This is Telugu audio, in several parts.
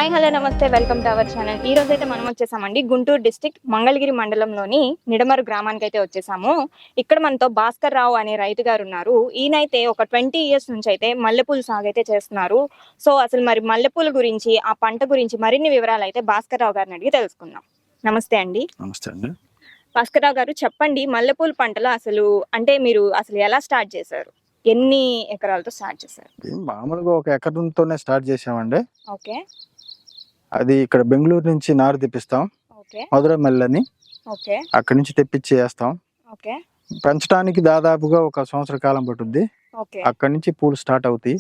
హాయ్ హలో నమస్తే వెల్కమ్ టు అవర్ ఛానల్. ఈ రోజు అయితే మనం వచ్చేసామండి గుంటూరు డిస్ట్రిక్ట్ మంగళగిరి మండలంలోని నిడమరు గ్రామానికి అయితే వచ్చేసాము. ఇక్కడ మనతో భాస్కర్ రావు అనే రైతు గారు ఉన్నారు. ఈయనైతే ఒక 20 ఇయర్స్ నుంచి అయితే మల్లెపూలు సాగు అయితే చేస్తున్నారు. సో అసలు మరి మల్లెపూల గురించి ఆ పంట గురించి మరిన్ని వివరాలు అయితే భాస్కర్ రావు గారిని అడిగి తెలుసుకుందాం. నమస్తే అండి. నమస్తే అండి. భాస్కర్ రావు గారు చెప్పండి, మల్లెపూల పంటలో అసలు అంటే మీరు అసలు ఎలా స్టార్ట్ చేశారు, ఎన్ని ఎకరాలతో స్టార్ట్ చేశారు? మామూలుగా ఒక ఎకరంతోనే స్టార్ట్ చేసామండి. ఓకే. అది ఇక్కడ బెంగళూరు నుంచి నారు తెప్పిస్తాం. ఓకే. మధుర మల్లెని ఓకే. అక్కడి నుంచి తెప్పించి వేస్తాం. ఓకే. పెంచడానికి దాదాపుగా ఒక సంవత్సర కాలం పట్టుద్ది. ఓకే. అక్కడి నుంచి పూలు స్టార్ట్ అవుతాయి.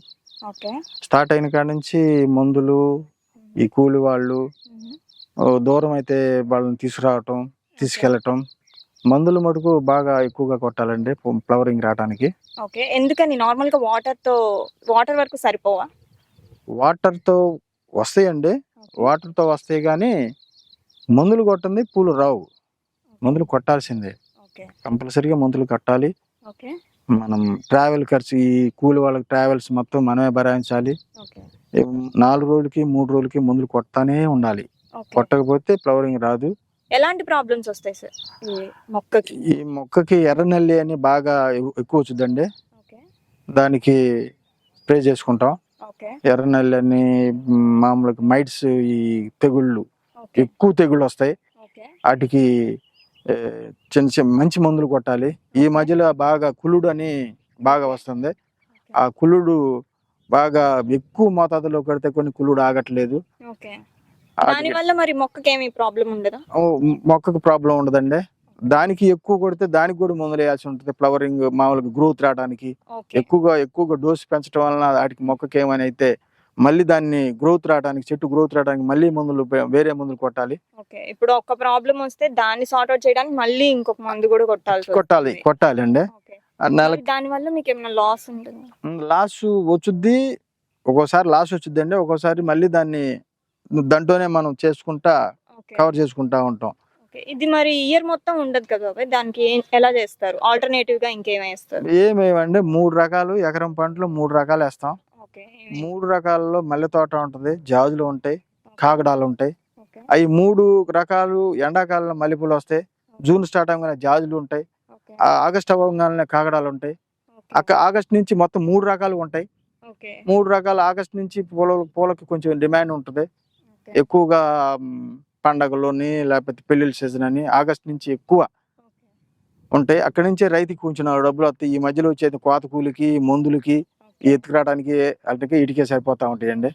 ఓకే. స్టార్ట్ అయిన కాడ నుంచి మందులు, ఈ కూలి వాళ్ళు దూరం అయితే వాళ్ళని తీసుకురావటం, తీసుకెళ్ళటం. మందులు మటుకు బాగా ఎక్కువగా కొట్టాలండి ఫ్లవరింగ్ రావడానికి. ఓకే. ఎందుకని నార్మల్ గా వాటర్ వరకు సరిపోవా? వాటర్ తో వస్తాయండి, వాటర్ తో వస్తాయి కానీ మందులు కొట్టండి పూలు రావు. మందులు కొట్టాల్సిందే, కంపల్సరీగా మందులు కట్టాలి. మనం ట్రావెల్ ఖర్చు, ఈ కూలి వాళ్ళకి ట్రావెల్స్ మొత్తం మనమే భరాయించాలి. 4 రోజులకి 3 రోజులకి మందులు కొడతానే ఉండాలి. కొట్టకపోతే ఫ్లవరింగ్ రాదు. ఎలాంటి ప్రాబ్లమ్స్ వస్తాయి సార్ ఈ మొక్కకి ఎర్రనల్లి అని బాగా ఎక్కువ వచ్చిందండి. దానికి స్ప్రే చేసుకుంటాం. ఎర్రనల్లి అని మామూలుగా మైట్స్, ఈ తెగుళ్ళు, ఎక్కువ తెగుళ్ళు వస్తాయి. వాటికి చిన్న చిన్న మంచి మందులు కొట్టాలి. ఈ మధ్యలో బాగా కులుడు అని బాగా వస్తుంది. ఆ కులుడు బాగా ఎక్కువ మోతాదులో కొడితే కొన్ని కులుడు ఆగట్లేదు. మొక్కకు ప్రాబ్లం ఉండదండి. దానికి ఎక్కువ కొడితే దానికి కూడా మందులు వేయాల్సి ఉంటుంది. ఫ్లవరింగ్ మామూలుగా గ్రోత్ రావడానికి ఎక్కువగా డోసు పెంచడం వలన వాటికి మొక్కకి ఏమైనా అయితే మళ్ళీ దాన్ని గ్రోత్ రావడానికి, చెట్టు గ్రోత్ రావడానికి మళ్ళీ మందులు, వేరే మందులు కొట్టాలి. ఇప్పుడు ఒక ప్రాబ్లం వస్తే దాన్ని సార్ట్ అవుట్ చేయడానికి మళ్ళీ ఇంకొక మందు కూడా కొట్టాలి అండి. దాని వల్ల మీకు ఏమైనా లాస్ ఉంటుంది? లాస్ వచ్చుద్ది, ఒక్కోసారి లాస్ వచ్చుద్ది అండి. ఒక్కోసారి మళ్ళీ దాంట్లోనే మనం చేసుకుంటా కవర్ చేసుకుంటా ఉంటాం. ఇది మరి ఇయర్ మొత్తం ఉండదు కదా, దానికి ఎలా చేస్తారు? ఆల్టర్నేటివ్ గా ఇంకేమై వేస్తారు? ఏమేమండి 3 రకాలు, ఎకరం పంటలు 3 రకాలు వేస్తాం. 3 రకాలలో మల్లె తోట ఉంటది, జాజులు ఉంటాయి, కాగడాలు ఉంటాయి. అవి 3 రకాలు ఎండాకాలంలో మల్లెపూలు వస్తాయి. జూన్ స్టార్ట్ అవగానే జాజులు ఉంటాయి. ఆగస్ట్ అవ్వగానే కాగడాలు ఉంటాయి. ఆగస్ట్ నుంచి మొత్తం 3 రకాలు ఉంటాయి. 3 రకాలు ఆగస్ట్ నుంచి పూలకి కొంచెం డిమాండ్ ఉంటుంది ఎక్కువగా. పండగలోని లేకపోతే పెళ్లిళ్ళ సీజన్ అని ఆగస్ట్ నుంచి ఎక్కువ ఉంటాయి. అక్కడి నుంచే రైతుకి కొంచెం డబ్బులు వస్తాయి. ఈ మధ్యలో వచ్చేది కోత కూలికి, మందులకి, ఎత్తుకురావడానికి అటుకే ఇటుకే సరిపోతా ఉంటాయండి.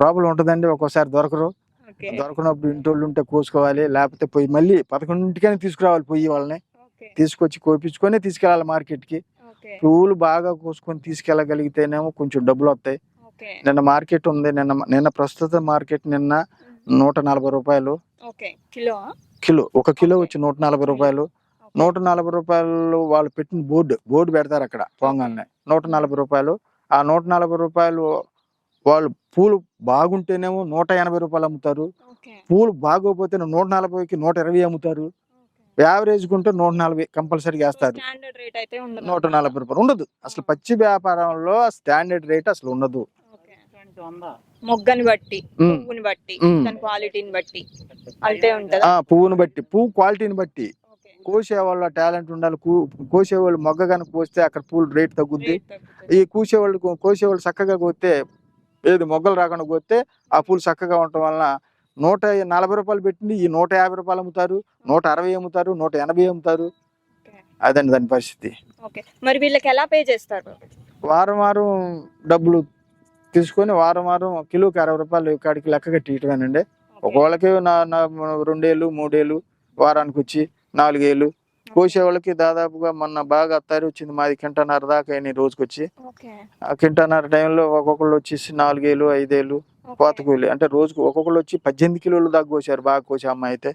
ప్రాబ్లం ఉంటుందండి. ఒక్కోసారి దొరకనప్పుడు ఇంటోళ్ళు ఉంటే కోసుకోవాలి, లేకపోతే పోయి మళ్ళీ 11ంటికైనా తీసుకురావాలి. పొయ్యి వాళ్ళని తీసుకొచ్చి కోపించుకొని తీసుకెళ్ళాలి మార్కెట్కి. పూలు బాగా కోసుకొని తీసుకెళ్ళగలిగితేనేమో కొంచెం డబ్బులు వస్తాయి. నిన్న మార్కెట్ ఉంది, నిన్న ప్రస్తుత మార్కెట్ నిన్న 140 రూపాయలు కిలో. 1 కిలో వచ్చి 140 రూపాయలు. 140 రూపాయలు వాళ్ళు పెట్టిన బోర్డు పెడతారు అక్కడ పొంగానే 140 రూపాయలు. ఆ 140 రూపాయలు వాళ్ళు పూలు బాగుంటేనేమో 180 రూపాయలు అమ్ముతారు. పూలు బాగోపోతే 140కి 120 అమ్ముతారు. యావరేజ్ కుంటే 140 కంపల్సరీగా వేస్తారు. 140 రూపాయలు ఉండదు అసలు. పచ్చి వ్యాపారంలో స్టాండర్డ్ రేట్ అసలు ఉండదు. మొగ్గని బట్టి, పువ్వుని బట్టి, దాని క్వాలిటీని బట్టి అంటే ఉంటది. పువ్వుని బట్టి, పువ్వు క్వాలిటీని బట్టి. కోసే వాళ్ళ టాలెంట్ ఉండాలి. కోసేవాళ్ళు మొగ్గ కనుక కోస్తే అక్కడ పూలు రేట్ తగ్గుద్ది. ఈ కోసేవాళ్ళు చక్కగా కోస్తే, ఏది మొగ్గలు రాకుండా కోస్తే ఆ పూలు చక్కగా ఉండటం వలన 140 రూపాయలు పెట్టింది ఈ 150 రూపాయలు అమ్ముతారు, 160 అమ్ముతారు, 180 అమ్ముతారు. అదండి దాని పరిస్థితి. మరి వీళ్ళకి ఎలా పే చేస్తారు? వారం డబ్బులు తీసుకొని వారం కిలోకి 60 రూపాయలు కాడికి లెక్క కట్టి ఇటుగానండి. ఒకవేళకి 2 ఏళ్ళు 3 ఏళ్ళు, వారానికి వచ్చి 4 ఏళ్ళు. కోసేవాళ్ళకి దాదాపుగా మొన్న బాగా తయారు వచ్చింది మాది 1.5 కింటాన్నర దాకా అయినాయి రోజుకొచ్చి. ఆ 1.5 కింటాన్నర టైంలో ఒక్కొక్కళ్ళు వచ్చేసి 4 ఏళ్ళు 5 ఏళ్ళు కోత కూలి. అంటే రోజుకు ఒక్కొక్కళ్ళు వచ్చి 18 కిలోలు దాకా కోసారు, బాగా కోసే అమ్మాయి అయితే.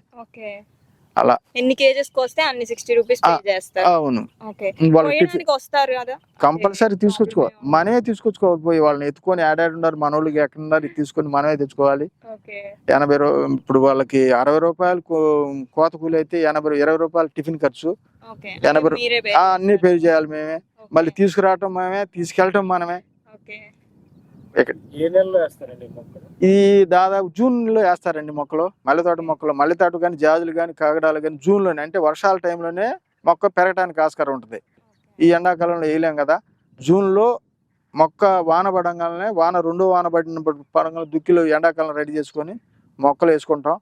అలా ఎన్ని కేజెస్ కోస్తే అన్ని 60 రూపీస్ పే చేస్తారు. అవును, కంపల్సరీ తీసుకొచ్చుకోవాలి. మనమే తీసుకొచ్చుకోవాలి. పోయి వాళ్ళని ఎత్తుకొని ఉన్నారు మనోళ్ళకి ఎక్కడున్నారు తీసుకొని మనమే తెచ్చుకోవాలి. 80 ఇప్పుడు వాళ్ళకి 60 రూపాయలు కోత కూలి అయితే 20 రూపాయలు టిఫిన్ ఖర్చు. 80 అన్ని పే చేయాలి మేమే. మళ్ళీ తీసుకురావటం మనమే, తీసుకెళ్ళటం మనమే. ఏ నెలలో వేస్తారండి మొక్కలు? ఇది దాదాపు జూన్ లో వేస్తారండి మొక్కలు. మల్లెతోట మొక్కలు, మల్లెతోట కానీ, జాజులు కానీ, కాగడాలు కానీ జూన్ లోనే, అంటే వర్షాల టైంలోనే మొక్క పెరగడానికి ఆస్కారం ఉంటుంది. ఈ ఎండాకాలంలో వేయలేం కదా. జూన్ లో మొక్క వాన పడంగానే, రెండో వాన పడంగా దుక్కిలో ఎండాకాలం రెడీ చేసుకొని మొక్కలు వేసుకుంటాం.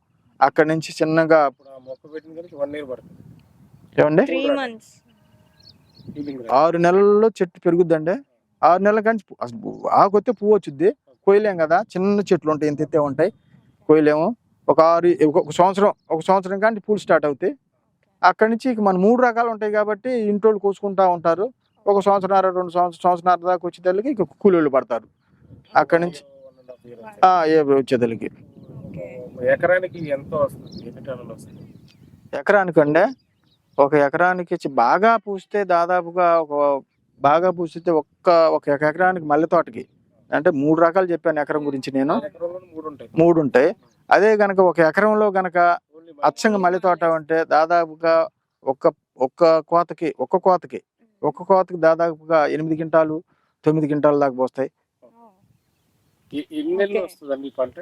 అక్కడి నుంచి చిన్నగా ఇప్పుడు ఆ మొక్క పెట్టిన కానీ 1 year పడుతుంది. ఏమండి 3 months. 6 నెలల్లో చెట్టు పెరుగుద్దండి. 6 నెలల కానీ అసలు ఆకొస్తే పువ్వు వచ్చింది, కోయలేం కదా. చిన్న చెట్లు ఉంటాయి, ఇంత ఎత్తే ఉంటాయి, కోయలేము. ఒక సంవత్సరం కానీ పూలు స్టార్ట్ అవుతాయి. అక్కడి నుంచి ఇక మన 3 రకాలు ఉంటాయి కాబట్టి ఇంటోళ్ళు కోసుకుంటా ఉంటారు. ఒక సంవత్సరాల 2 సంవత్సరాల దాకా వచ్చేదానికి ఇక కూలీళ్ళు పడతారు. అక్కడి నుంచి 1.5 year వస్తుంది. వచ్చేదానికి ఎకరానికి ఎంత వస్తుంది? ఎన్ని టన్నులు వస్తుంది? ఎకరానికి అండి, ఒక ఎకరానికి బాగా పూస్తే దాదాపుగా బాగా పూస్తే ఒక ఎకరానికి మల్లె తోటకి అంటే 3 రకాలు చెప్పాను ఎకరం గురించి నేను. ఎకరంలో 3 ఉంటాయి. 3 ఉంటాయి. అదే గనక ఒక ఎకరంలో గనక అచ్చంగా మల్లె తోట అంటే దాదాపుగా ఒక్క కోతకి దాదాపుగా 8 క్వింటాలు 9 క్వింటాల దాకా పోస్తాయి. ఎన్ని నెలలు వస్తుందండి ఈ పంట?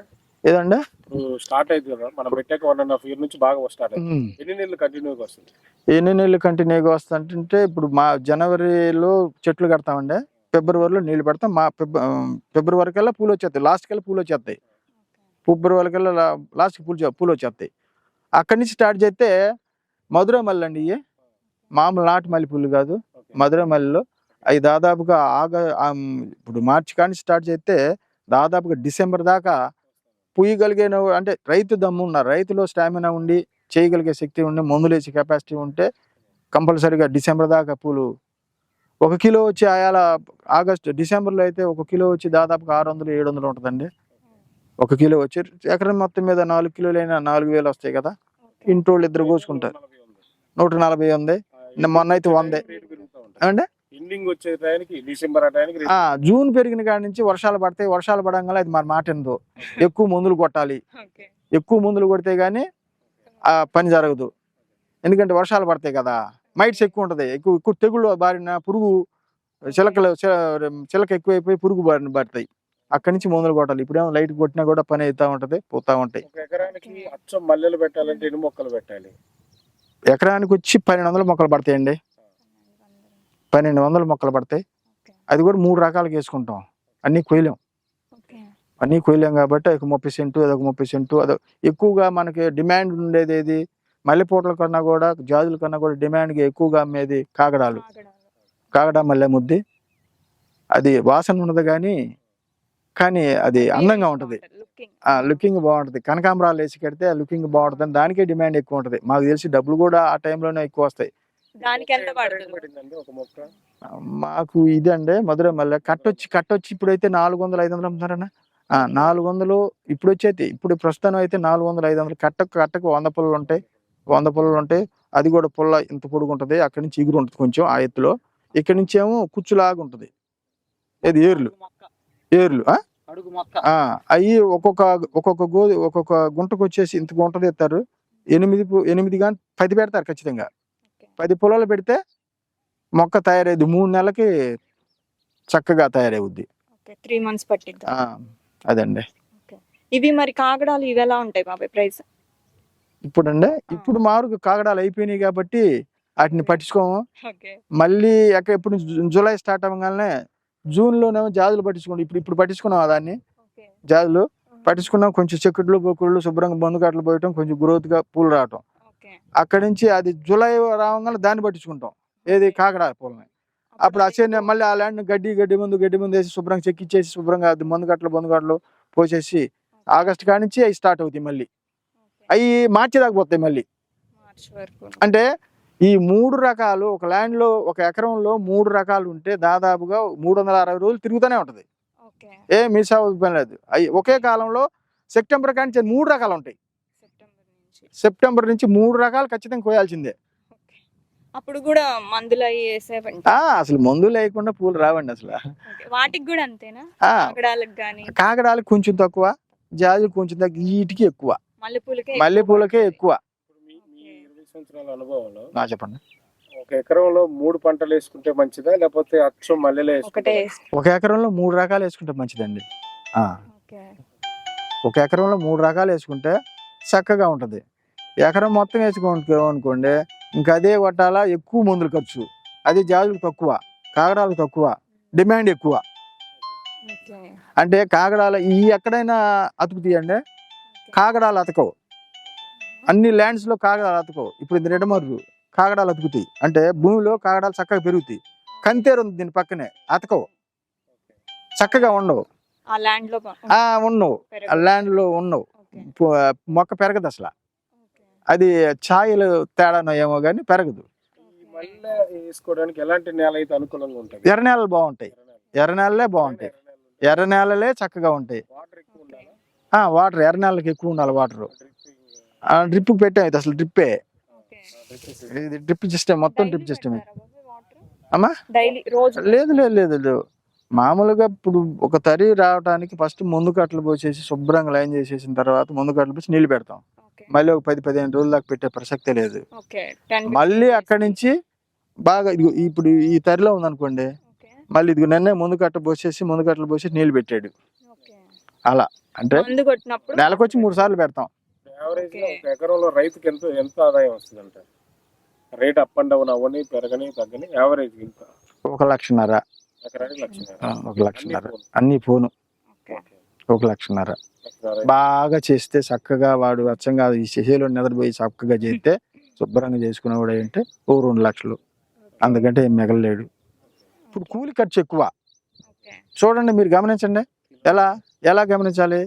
ఏదండి ఇప్పుడు స్టార్ట్ అయింది కదా, మనం పెట్టాక 1.5 year నుంచి బాగా స్టార్ట్ అయింది. ఎన్ని నెలలు కంటిన్యూగా వస్తుంది? ఎన్ని నెలలు కంటిన్యూగా వస్తుందంటే, ఇప్పుడు మా జనవరిలో చెట్లు కడతామండి, ఫిబ్రవరిలో నీళ్లు పెడతాం. ఫిబ్రవరి కల్లా పూలు వచ్చేస్తాయి, లాస్ట్ కల్లా పూలు వచ్చేస్తాయి. ఫిబ్రవరి కల్లా లాస్ట్కి పూలు వచ్చేస్తాయి. అక్కడి నుంచి స్టార్ట్ చేస్తే మధుర మల్లి అండి. ఇవి మామూలు నాటు మల్లె పూలు కాదు, మధుర మల్లెలు. అవి దాదాపుగా ఇప్పుడు మార్చి కానీ స్టార్ట్ చేస్తే దాదాపుగా డిసెంబర్ దాకా పూయగలిగే, అంటే రైతు దమ్ము ఉన్నారు, రైతులో స్టామినా ఉండి చేయగలిగే శక్తి ఉండి మందులు వేసే కెపాసిటీ ఉంటే కంపల్సరీగా డిసెంబర్ దాకా పూలు. 1 కిలో వచ్చి డిసెంబర్లో అయితే 1 కిలో వచ్చి దాదాపుగా 600-700 ఉంటుందండి. 1 కిలో వచ్చి ఎకరం మొత్తం మీద 4 కిలోలైనా 4,000 వస్తాయి కదా. ఇంటోళ్ళు ఇద్దరు కోసుకుంటారు. 140 ఉంది, మొన్న అయితే 100 అండి. ఎండింగ్ వచ్చే టైంకి డిసెంబర్ ఆ టైంకి జూన్ పెరిగిన కాడి నుంచి వర్షాలు పడతాయి. వర్షాలు పడంగానే అది మన మాట ఎందో ఎక్కువ మందులు కొట్టాలి. ఎక్కువ మందులు కొడితే గానీ ఆ పని జరగదు. ఎందుకంటే వర్షాలు పడతాయి కదా, మైట్స్ ఎక్కువ ఉంటది. ఎక్కువ తెగుళ్ళు బారిన పురుగు చిలక ఎక్కువైపోయి పురుగు బారిన పడతాయి. అక్కడి నుంచి మందులు కొట్టాలి. ఇప్పుడేమో లైట్ కొట్టినా కూడా పని అవుతా ఉంటది, పోతా ఉంటాయి. ఒక ఎకరానికి అచ్చం మల్లెలు పెట్టాలంటే ఎన్ని మొక్కలు పెట్టాలి? ఎకరానికి వచ్చి 1200 మొక్కలు పడతాయండి. 1200 మొక్కలు పడతాయి. అది కూడా 3 రకాలుగా వేసుకుంటాం. అన్ని కొయ్యలేం కాబట్టి ఒక 30 సెంటు, అదొక 30 సెంటు. ఎక్కువగా మనకి డిమాండ్ ఉండేది ఏది, మల్లెపూటల కన్నా కూడా, జాజుల కన్నా కూడా డిమాండ్గా ఎక్కువగా అమ్మేది కాగడా మల్లె ముద్ది. అది వాసన ఉండదు కానీ అది అందంగా ఉంటది, లుకింగ్ బాగుంటది. కనకాంబరాలు వేసి కడితే లుకింగ్ బాగుంటుంది, దానికే డిమాండ్ ఎక్కువ ఉంటది. మాకు తెలిసి డబ్బులు కూడా ఆ టైంలోనే ఎక్కువ వస్తాయి. మాకు ఇదండి మధుర మల్లె కట్టొచ్చి ఇప్పుడైతే 400-500 అమ్ముతారన్నా. 400 ఇప్పుడు వచ్చేది. ఇప్పుడు ప్రస్తుతం అయితే 400-500 కట్టకు 100 పుల్లలు ఉంటాయి. అది కూడా పుల్ల ఇంత పొడుగు ఉంటది. అక్కడి నుంచి ఎగురు ఉంటుంది కొంచెం ఆ ఎత్తులో. ఇక్కడి నుంచి ఏమో కుచ్చులాగా ఉంటది. ఏది ఏర్లు అవి ఒక్కొక్క గుంటకు వచ్చేసి ఇంత గుంటది ఎత్తారు. 8 కానీ 10 పెడతారు ఖచ్చితంగా. 10 పొలాలు పెడితే మొక్క తయారైద్ది. 3 నెలలకి చక్కగా తయారవుద్ది. 3 months పట్టిద్ది. అదండి. ఇవి మరి కాగడాలు ఇవి ఎలా ఉంటాయి బాబాయ్ ప్రైస్? ఇప్పుడు మారుగా కాగడాలు అయిపోయినాయి కాబట్టి వాటిని పట్టించుకోము. మళ్ళీ ఎప్పుడు జూలై స్టార్ట్ అవ్వగానే జూన్లోనేమో జాజులు పట్టించుకోండి. ఇప్పుడు పట్టించుకున్నాం దాన్ని, జాజులు పట్టించుకున్నాం. కొంచెం చెక్కుళ్ళు బొక్కుళ్ళు శుభ్రంగా బందుకట్లు పోయటం, కొంచెం గ్రోత్ గా పూలు రావటం. అక్కడి నుంచి అది జూలై రావగానే దాన్ని పట్టించుకుంటాం, ఏది కాగడా పూలని. అప్పుడు అసేనే మళ్ళీ ఆ ల్యాండ్ గడ్డి ముందు వేసి శుభ్రంగా చెక్కిచ్చేసి శుభ్రంగా అది బందుకట్లు పోసేసి ఆగస్టు కాడి నుంచి అవి స్టార్ట్ అవుతాయి. మళ్ళీ అవి మార్చి దాకా పోతాయి. మళ్ళీ అంటే ఈ 3 రకాలు ఒక ల్యాండ్ లో, ఒక ఎకరంలో 3 రకాలు ఉంటే దాదాపుగా 360 రోజులు తిరుగుతూనే ఉంటది. మిస్ అవ్వదు లేదు. అవి ఒకే కాలంలో సెప్టెంబర్ కానీ 3 రకాలు ఉంటాయి. సెప్టెంబర్ నుంచి 3 రకాలు ఖచ్చితంగా కోయాల్సిందే. అప్పుడు కూడా మందులు అసలు మందులు లేకుండా పూలు రావండి అసలు. వాటికి కూడా అంతేనా? కాగడాలకు కొంచెం తక్కువ, జాజులు కొంచెం తక్కువ, వీటికి ఎక్కువ, మల్లెపూలకే ఎక్కువ. మీ 20 సంవత్సరాల అనుభవంలో చెప్పండి. ఒక ఎకరంలో 3 పంటలు వేసుకుంటే మంచిదా లేకపోతే అచ్చం మల్లెలే ఒకటే వేసుకుంటే ఒక ఎకరంలో 3 రకాలు వేసుకుంటే మంచిదండి. ఆ, ఓకే. ఒక ఎకరంలో 3 రకాలు వేసుకుంటే చక్కగా ఉంటుంది. ఎకరం మొత్తం వేసుకోనుకోండి ఇంకా అదే కొట్టాలా, ఎక్కువ మందులు ఖర్చు. అదే జాజులు తక్కువ, కాగడాలు తక్కువ, డిమాండ్ ఎక్కువ. ఓకే. అంటే కాగడాలు ఈ ఎక్కడైనా అతుకుతాయండి, కాగడాలు అతకవు. అన్ని ల్యాండ్స్లో కాగడాలు అతకవు. ఇప్పుడు ఇది నిడమర్రు కాగడాలు అతుకుతాయి. అంటే భూమిలో కాగడాలు చక్కగా పెరుగుతాయి. కంతేరు ఉంది దీని పక్కనే, అతకవు, చక్కగా ఉండవు. ఆ ల్యాండ్ లో ఉండవు, ఆ ల్యాండ్లో ఉండవు. ఓకే. మొక్క పెరగదు అసలు. ఓకే. అది ఛాయలు తేడానో ఏమో కానీ పెరగదు. ఈ మల్లె వేసుకోవడానికి ఎలాంటి నేల అయితే అనుకూలంగా ఉంటుంది? ఎర్ర నేలలు బాగుంటాయి, ఎర్ర నేలలే బాగుంటాయి, ఎర్ర నేలలే చక్కగా ఉంటాయి. వాటర్ ఎక్కువ ఉండాలా? వాటర్ ఎర్ర నేలకి ఎక్కువ ఉండాలి వాటర్. డ్రిప్పింగ్ డ్రిప్ పెట్టాం, ఇది అసలు డ్రిప్పే. ఓకే. ఇది డ్రిప్ సిస్టమ్, మొత్తం డ్రిప్ సిస్టమే. అమ్మా డైలీ రోజు లేదు లేదు లేదు లేదు. మామూలుగా ఇప్పుడు ఒక తరి రావడానికి ఫస్ట్ ముందు కట్టలు పోసేసి శుభ్రంగా లైన్ చేసేసిన తర్వాత ముందు కట్టలు పోసి నీళ్లు పెడతాం. ఓకే. మళ్ళీ ఒక 10-15 రోజుల దాకా పెట్టే ప్రసక్తే లేదు. ఓకే. 10 మళ్ళీ అక్కడి నుంచి బాగా ఇప్పుడు ఈ తరిలో ఉందనుకోండి, ఓకే. మళ్ళీ ఇదిగో నిన్నే ముందు కట్ట పోసేసి ముందు కట్టలు పోసేసి నీళ్లు పెట్టాడు. ఓకే. అలా అంటే మందు కొట్టినప్పుడు నెలకొచ్చి 3 సార్లు పెడతాం. యావరేజ్ గా ఒక ఎకరంలో రైతుకి ఎంత ఆదాయం వస్తుంది అంటే? రేట్ అప్ అండ్ డౌన్ అవ్వని పెరగని తగ్గని యావరేజ్ ఇంత 1,00,000. ఎకరానికి 1,00,000. 1,00,000 అన్ని పోను. ఓకే. 1,00,000. బాగా చేస్తే చక్కగా వాడు అచ్చంగా ఈ చేలో నిద్రపోయి చక్కగా చేస్తే శుభ్రంగా చేసుకునేవాడు అంటే 2 లక్షలు, అందుకంటే ఏం మిగలలేడు. ఇప్పుడు కూలి ఖర్చు ఎక్కువ. ఓకే. చూడండి, మీరు గమనించండి. ఎలా ఎలా గమనించాలి?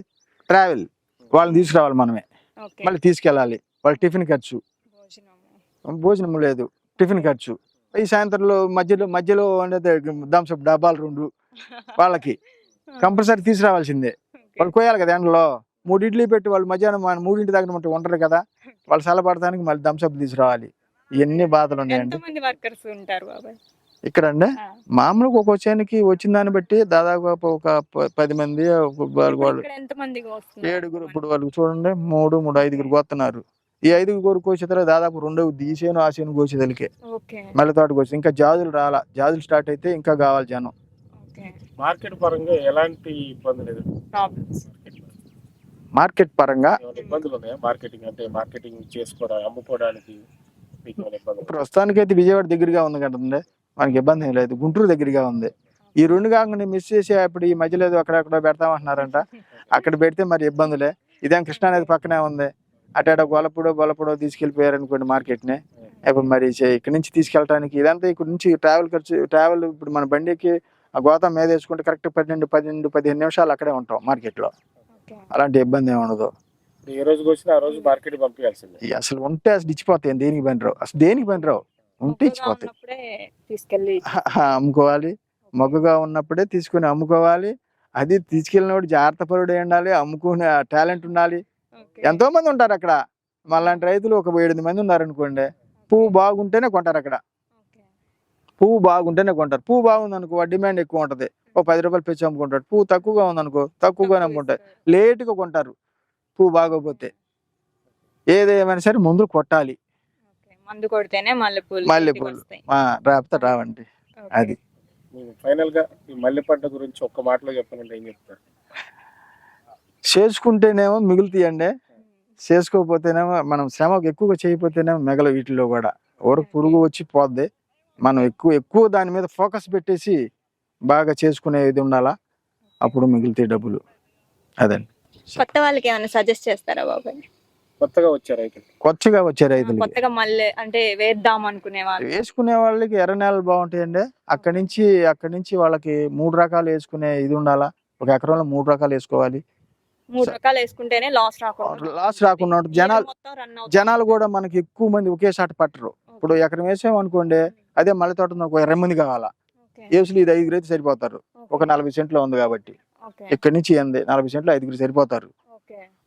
ట్రావెల్, వాళ్ళని తీసుకురావాలి మనమే, ఓకే. మళ్ళీ తీసుకెళ్ళాలి. వాళ్ళ టిఫిన్ ఖర్చు, భోజనం లేదు, టిఫిన్ ఖర్చు. ఈ సాయంత్రంలో మధ్యలో అంటే థమ్సప్ డబ్బాలు 2 వాళ్ళకి కంపల్సరీ తీసుకురావాల్సిందే. వాళ్ళు కోయాలి కదా ఎండలో. 3 ఇడ్లీ పెట్టి వాళ్ళు మధ్యాహ్నం 3 దాకా ఉంటారు కదా, వాళ్ళు చల్లబడటానికి మళ్ళీ థమ్సప్ తీసుకురావాలి. ఇవన్నీ బాధలు ఉన్నాయండి ఎంతమంది వర్కర్స్ ఉంటారు బాబాయ్ ఇక్కడ అండి. మామూలుగా ఒక వచ్చానికి వచ్చిన దాన్ని బట్టి దాదాపు ఒక 10 మంది, వాళ్ళు ఇక్కడ ఎంతమంది వస్తున్నారు? 7గురు. ఇప్పుడు వాళ్ళు చూడండి, 5గురు కోస్తున్నారు. ఈ 5గురు కోసే తర్వాత దాదాపు 2 ఈ చేను ఆ చేను కోసేదలికే ఓకే. మళ్ళీ తోట కోసి ఇంకా జాజులు రాలా. జాజులు స్టార్ట్ అయితే ఇంకా కావాలి జనం. ఓకే. మార్కెట్ పరంగా ఎలాంటి ఇబ్బందులు లేదు? ప్రాబ్లమ్స్ మార్కెట్ పరంగా ఏమైనా ఇబ్బందులు ఉన్నాయా? మార్కెటింగ్ చేసుకోవడానికి, అమ్ముకోవడానికి మీకు ఏమైనా ఇబ్బందులు? ప్రస్తుతానికైతే విజయవాడ దగ్గరగా ఉంది కదండి, మనకి ఇబ్బంది ఏం లేదు. గుంటూరు దగ్గరగా ఉంది. ఈ 2 కాకుండా మిస్ చేసి ఇప్పుడు ఈ మధ్యలో అక్కడక్కడ పెడతామంటున్నారంట. అక్కడ పెడితే మరి ఇబ్బందులే. ఇదేం కృష్ణానది పక్కనే ఉంది. అటు గొల్లపూడో తీసుకెళ్ళిపోయారనుకోండి మార్కెట్ని. ఇప్పుడు మరి ఇక్కడి నుంచి తీసుకెళ్ళడానికి ఇదంతా ఇక్కడ నుంచి ట్రావెల్ ఇప్పుడు మన బండికి ఆ గోతం మీద వేసుకుంటే కరెక్ట్ 12-15 నిమిషాలు అక్కడే ఉంటాం మార్కెట్లో. అలాంటి ఇబ్బంది ఏమి ఉండదు. ఏ రోజుకి వచ్చినా ఆ రోజు మార్కెట్ పంపించాల్సిందే. అసలు ఉంటే అసలు ఇచ్చిపోతాయి, దేనికి పనిరావు. అసలు దేనికి పనిరావు, ఉంటే ఇచ్చిపోతాయి. తీసుకెళ్ళి అమ్ముకోవాలి, మొగ్గగా ఉన్నప్పుడే తీసుకుని అమ్ముకోవాలి. అది తీసుకెళ్ళినప్పుడు జాగ్రత్త పరుడు ఉండాలి, అమ్ముకునే టాలెంట్ ఉండాలి. ఎంతో మంది ఉంటారు అక్కడ. మళ్ళాంటి రైతులు ఒక 8 మంది ఉన్నారనుకోండి, పువ్వు బాగుంటేనే కొంటారు అక్కడ. పువ్వు బాగుంటేనే కొంటారు. పువ్వు బాగుంది అనుకో డిమాండ్ ఎక్కువ ఉంటుంది, ఒక 10 రూపాయలు పెంచి అమ్ముకుంటాడు. పువ్వు తక్కువగా ఉందనుకో తక్కువగానే అమ్ముకుంటారు, లేటుగా కొంటారు. పువ్వు బాగోపోతే ఏదేమైనా సరే ముందు కొట్టాలి. మందు కొడితేనే మల్లెపూలు రాపితే రావండి. అది ఫైనల్ గా ఈ మల్లె పంట గురించి ఒక్క మాటలో చెప్పాలంటే ఏం చెప్తారు? చేసుకుంటేనేమో మిగులుతాయండి, చేసుకోకపోతేనేమో మనం శ్రమ ఎక్కువగా చేయకపోతేనేమో మిగల. వీటిలో కూడా పురుగు వచ్చి పోద్ది. మనం ఎక్కువ దాని మీద ఫోకస్ పెట్టేసి బాగా చేసుకునేది ఉండాలా, అప్పుడు మిగులుతాయి డబ్బులు. అదండి. కొత్త వాళ్ళకి ఏమైనా సజెస్ట్ చేస్తారా బాబాయ్? కొత్తగా వచ్చే రైతులు కొత్తగా మళ్ళీ అంటే వేద్దాం అనుకునే వాళ్ళు, వేసుకునే వాళ్ళకి ఎర్ర నేలలు బాగుంటాయండి. అక్కడి నుంచి వాళ్ళకి 3 రకాలు వేసుకునే ఇది ఉండాలా. ఒక ఎకరంలో 3 రకాలు వేసుకోవాలి. 3 రకాలు వేసుకుంటేనే లాస్ రాకుండా జనాలు కూడా మనకి ఎక్కువ మంది ఒకేసారి పట్టరు. ఇప్పుడు ఎకరం వేసామనుకోండి, అదే మల్లె తోట ఒక 20 మంది కావాలా. ఏసులు ఇది 5 అయితే సరిపోతారు. ఒక 40 సెంట్లు ఉంది కాబట్టి ఇక్కడి నుంచి 40 సెంట్లు 5 సరిపోతారు.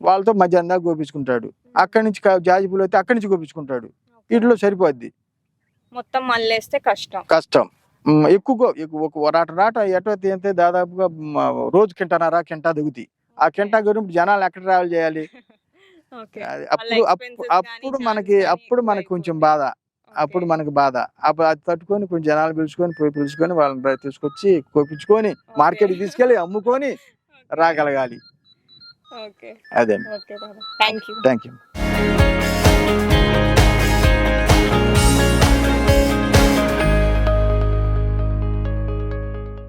వాళ్ళతో మధ్యాహ్నం దాకా గోపించుకుంటాడు. అక్కడి నుంచి జాజి పూలు అయితే అక్కడి నుంచి గోపించుకుంటాడు. వీటిలో సరిపోద్ది. మొత్తం మళ్ళేస్తే కష్టం. ఎక్కువ ఒక రాట ఎటైతే దాదాపుగా రోజు కింటా దిగుతాయి. ఆ కింటా గురించి జనాలు ఎక్కడ ట్రావెల్ చేయాలి? అప్పుడు మనకి కొంచెం బాధ. అప్పుడు మనకి బాధ. అప్పుడు అది తట్టుకొని కొంచెం జనాలు పిలుచుకొని వాళ్ళని తీసుకొచ్చి కోపించుకొని మార్కెట్కి తీసుకెళ్ళి అమ్ముకొని రాగలగాలి. ఓకే అదే. Okay thank you. Thank you.